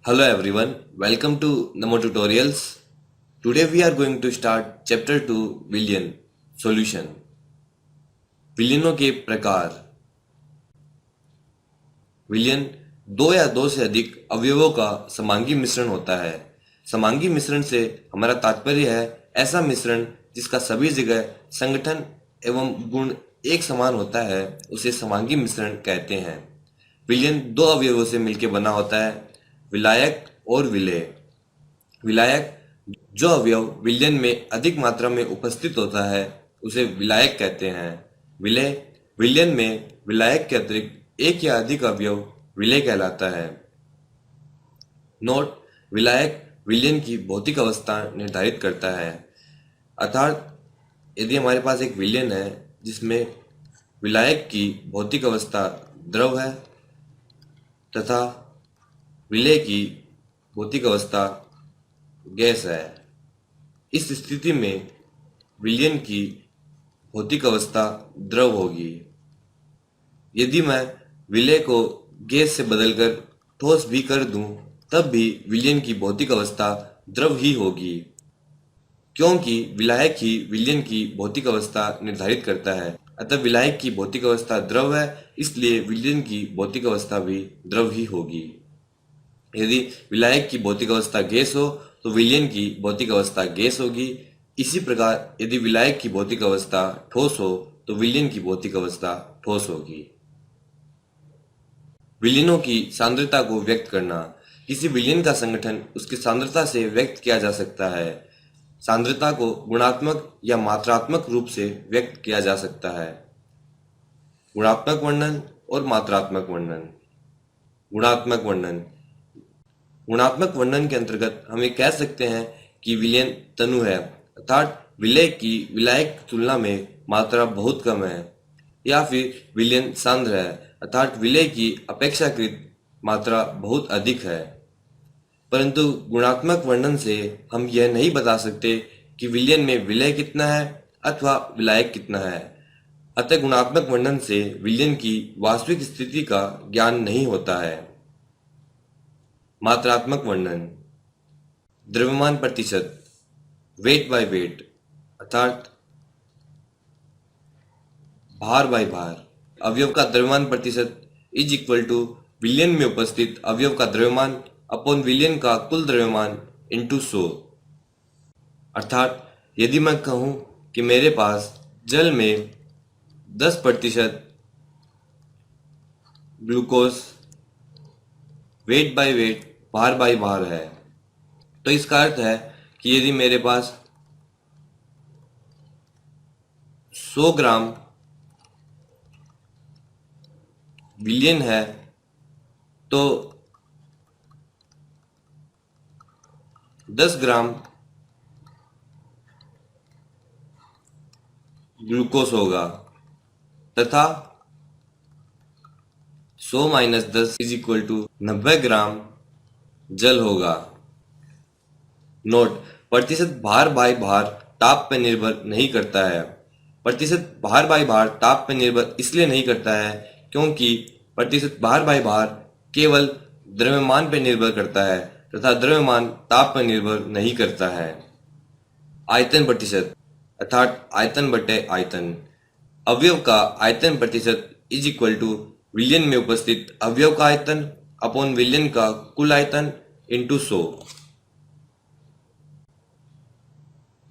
Hello everyone, welcome to Namo Tutorials. Today we are going to start chapter 2 विलियन solution. विलियनों के प्रकार। विलियन दो या दो से अधिक अवयवों का समांगी मिश्रण होता है। समांगी मिश्रण से हमारा तात्पर्य है ऐसा मिश्रण जिसका सभी जगह संगठन एवं गुण एक समान होता है, उसे समांगी मिश्रण कहते हैं। विलियन दो अवयवों से मिलकर बना होता है, विलायक और विलेय। विलायक जो अवयव विलयन में अधिक मात्रा में उपस्थित होता है उसे विलायक कहते हैं। विलेय विलयन में विलायक के अतिरिक्त एक या अधिक अवयव विलेय कहलाता है। नोट: विलायक विलयन की भौतिक अवस्था निर्धारित करता है। अर्थात यदि हमारे पास एक विलयन है जिसमें विलायक की भौतिक अवस्था द्रव है तथा विलेय की भौतिक अवस्था गैस है, इस स्थिति में विलयन की भौतिक अवस्था द्रव होगी। यदि मैं विलेय को गैस से बदलकर ठोस भी कर दूं, तब भी विलयन की भौतिक अवस्था द्रव ही होगी, क्योंकि विलायक ही विलयन की भौतिक अवस्था निर्धारित करता है। अतः विलायक की भौतिक अवस्था द्रव है, इसलिए विलयन की भौतिक अवस्था भी द्रव ही होगी। यदि विलायक की भौतिक अवस्था गैस हो तो विलयन की भौतिक अवस्था गैस होगी। इसी प्रकार यदि विलायक की भौतिक अवस्था ठोस हो तो विलयन की भौतिक अवस्था ठोस होगी। विलयनों की सांद्रता को व्यक्त करना। किसी विलयन का संगठन उसकी सांद्रता से व्यक्त किया जा सकता है। सांद्रता को गुणात्मक या मात्रात्मक रूप से व्यक्त किया जा सकता है। गुणात्मक वर्णन और मात्रात्मक वर्णन। गुणात्मक वर्णन। गुणात्मक वर्णन के अंतर्गत हम ये कह सकते हैं कि विलयन तनु है, अर्थात विलेय की विलायक की तुलना में मात्रा बहुत कम है, या फिर विलयन सांद्र है, अर्थात विलेय की अपेक्षाकृत मात्रा बहुत अधिक है। परंतु गुणात्मक वर्णन से हम यह नहीं बता सकते कि विलयन में विलेय कितना है अथवा विलायक कितना है। अतः गुणात्मक वर्णन से विलयन की वास्तविक स्थिति का ज्ञान नहीं होता है। मात्रात्मक वर्णन। द्रव्यमान प्रतिशत, वेट बाय वेट, अर्थात भार बाय भार। अवयव का द्रव्यमान प्रतिशत इज इक्वल टू विलयन में उपस्थित अवयव का द्रव्यमान अपॉन विलयन का कुल द्रव्यमान इंटू 100। अर्थात यदि मैं कहूं कि मेरे पास जल में 10% ग्लूकोज वेट बाय वेट, भार बाय भार है, तो इसका अर्थ है कि यदि मेरे पास 100 ग्राम विलयन है तो 10 ग्राम ग्लूकोज होगा तथा 100 माइनस 10 इज इक्वल टू 90 ग्राम जल होगा। नोट: प्रतिशत भार बाय भार ताप पर निर्भर नहीं करता है। प्रतिशत भार बाय भार ताप पर निर्भर इसलिए नहीं करता है क्योंकि प्रतिशत भार बाय भार केवल द्रव्यमान पर निर्भर करता है तथा द्रव्यमान ताप पर निर्भर नहीं करता है। आयतन प्रतिशत, अर्थात आयतन बटे आयतन। अवयव का आयतन प्रतिशत इज इक्वल टू विलयन में उपस्थित अवयव का आयतन अपॉन विलयन का कुल आयतन इंटू 100।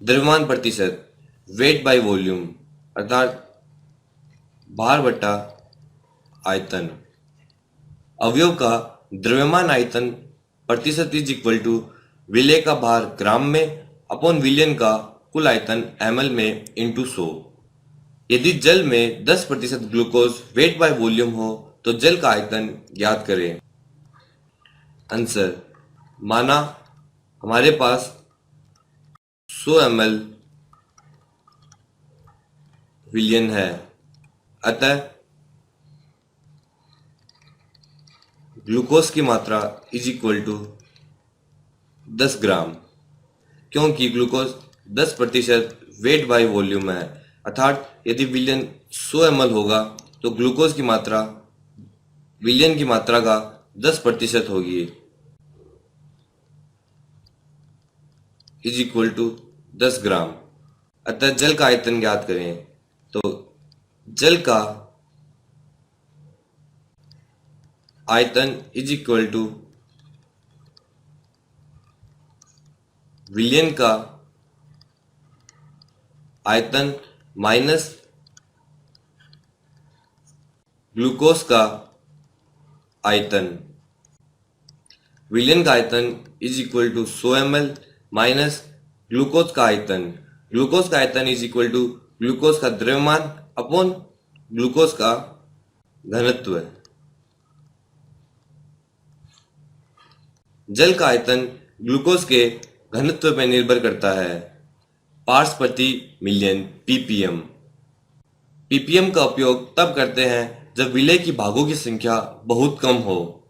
द्रव्यमान प्रतिशत, वेट बाय वॉल्यूम, अर्थात भार बटा आयतन। अवयव का द्रव्यमान आयतन प्रतिशत इज इक्वल टू विलेय का भार ग्राम में अपॉन विलयन का कुल आयतन ml में इंटू 100। यदि जल में 10% ग्लूकोज वेट बाय वॉल्यूम हो तो जल का आयतन ज्ञात करें। आंसर: माना हमारे पास 100 ml विलयन है, अतः ग्लूकोज की मात्रा इज इक्वल टू 10 ग्राम, क्योंकि ग्लूकोज 10% वेट बाय वॉल्यूम है, अर्थात यदि विलयन 100 ml होगा तो ग्लूकोज की मात्रा विलयन की मात्रा का 10% होगी। इज इक्वल टू 10 ग्राम। अतः जल का आयतन ज्ञात करें तो जल का आयतन इज इक्वल टू विलयन का आयतन माइनस ग्लूकोज का आयतन। विलयन का आयतन is equal to 100 ml minus glucose का आयतन। ग्लूकोज का आयतन इज इक्वल टू ग्लूकोज का द्रव्यमान अपॉन ग्लूकोज का घनत्व। जल का आयतन ग्लूकोज के घनत्व पर निर्भर करता है। पार्ट्स प्रति मिलियन पीपीएम। पीपीएम का उपयोग तब करते हैं जब विलय की भागों की संख्या बहुत कम हो।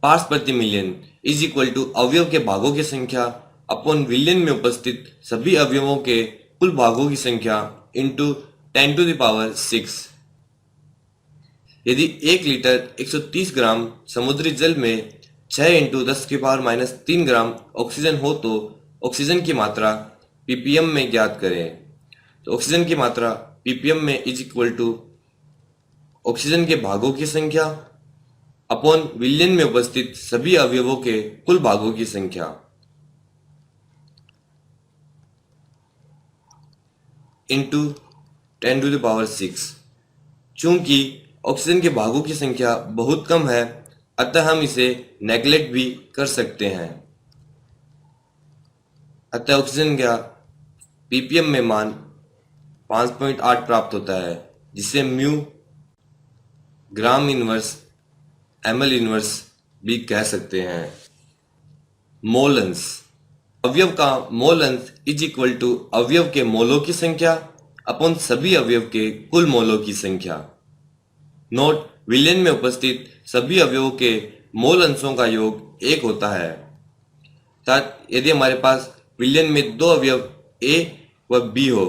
पार्ट्स प्रति मिलियन इज इक्वल टू अवयव के भागों की संख्या अपॉन विलयन में उपस्थित सभी अवयवों के कुल भागों की संख्या इंटू 10⁻⁶। यदि 1 लीटर 130 ग्राम समुद्री जल में 6 इंटू 10⁻³ ग्राम ऑक्सीजन हो तो ऑक्सीजन की मात्रा पीपीएम में ज्ञात करें। तो ऑक्सीजन की मात्रा पीपीएम में इज इक्वल टू ऑक्सीजन के भागों की संख्या अपॉन विलयन में उपस्थित सभी अवयवों के कुल भागों की संख्या इंटू 10⁻⁶। चूंकि ऑक्सीजन के भागों की संख्या बहुत कम है अतः हम इसे नेग्लेक्ट भी कर सकते हैं। अतः ऑक्सीजन का पीपीएम में मान 5.8 प्राप्त होता है जिसे म्यू ग्राम इनवर्स एमएल इनवर्स भी कह सकते हैं। मोल अंश। अवयव का मोल अंश इज इक्वल टू अवयव के मोलों की संख्या अपॉन सभी अवयव के कुल मोलों की संख्या। नोट, विलयन में उपस्थित सभी अवयवों के मोल अंशों का योग 1 होता है। अर्थात यदि हमारे पास विलयन में 2 अवयव ए व बी हो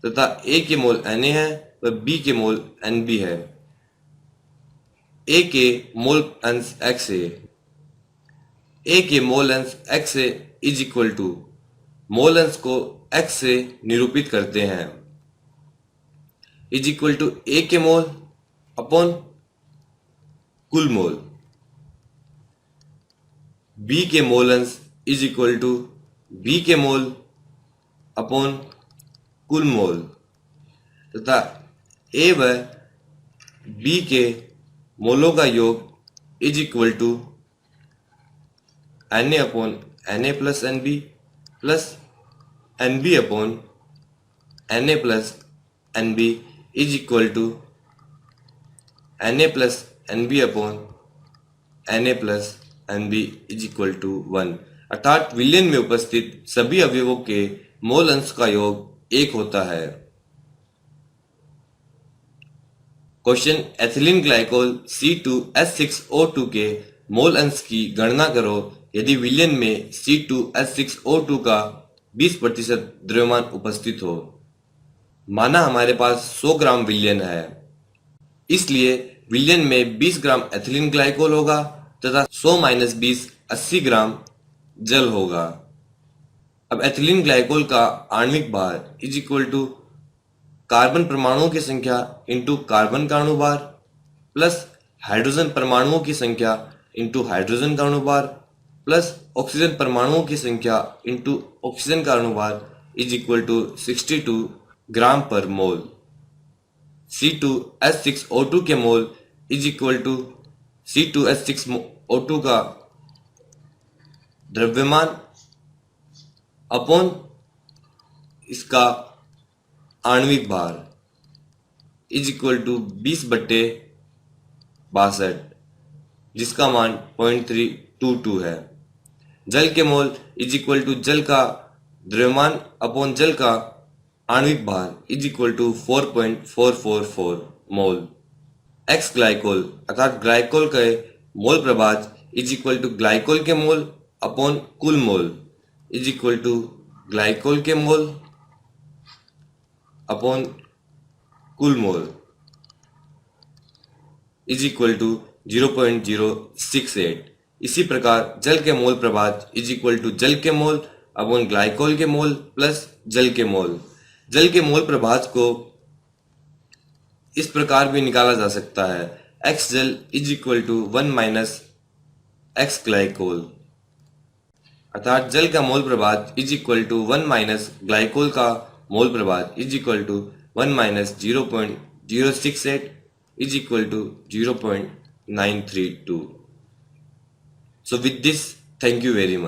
तथा ए के मोल Na है व बी के मोल Nb है। ए के मोल अंश x है। ए के मोल अंश x है इज इक्वल टू मोल अंश को x से निरूपित करते हैं इज इक्वल टू ए के मोल अपॉन कुल मोल। बी के मोल अंश इज इक्वल टू बी के मोल अपॉन कुल मोल तथा ए व बी के मोलों का योग is equal to Na upon Na plus Nb plus Nb upon Na plus Nb is equal to Na plus Nb upon Na plus Nb is equal to 1। अर्थात विलयन में उपस्थित सभी अवयवों के मोल अंश का योग 1 होता है। क्वेश्चन, एथिलीन ग्लाइकोल C2H6O2 के मोल अंश की गणना करो यदि विलयन में C2H6O2 का 20% द्रव्यमान उपस्थित हो। माना हमारे पास 100 ग्राम विलयन है, इसलिए विलयन में 20 ग्राम एथिलीन ग्लाइकोल होगा तथा 100 माइनस 20 80 ग्राम जल होगा। अब एथिलीन ग्लाइकोल का आणविक भार इज इक्वल टू कार्बन परमाणुओं की संख्या इंटू कार्बन का अणु भार प्लस हाइड्रोजन परमाणुओं की संख्या इंटू हाइड्रोजन का अणु भार प्लस ऑक्सीजन परमाणुओं की संख्या इंटू ऑक्सीजन का अणु भार इज इक्वल टू 62 ग्राम पर मोल। C2H6O2 के मोल इज इक्वल टू C2H6O2 का द्रव्यमान अपॉन इसका आणविक भार इज इक्वल टू 20/62 जिसका मान 0.322 है। जल के मोल इज इक्वल टू जल का द्रव्यमान अपॉन जल का आणविक भार is equal to 4.444 mole. X glycol अर्थात ग्लाइकोल के मोल प्रभाज इज इक्वल टू ग्लाइकोल के मोल अपॉन कुल mole is equal to glycol के मोल अपॉन कुल मोल इज इक्वल टू 0.068। इसी प्रकार जल के मोल प्रभाज इज इक्वल टू जल के मोल अपॉन ग्लाइकोल के मोल प्लस जल के मोल। जल के मोल प्रभाज को इस प्रकार भी निकाला जा सकता है, x जल is equal to 1 minus x glycol, अर्थात जल का मोल प्रभाज is equal to 1 minus glycol का मोल प्रभाज is equal to 1 minus 0.068 is equal to 0.932। So with this, thank you very much.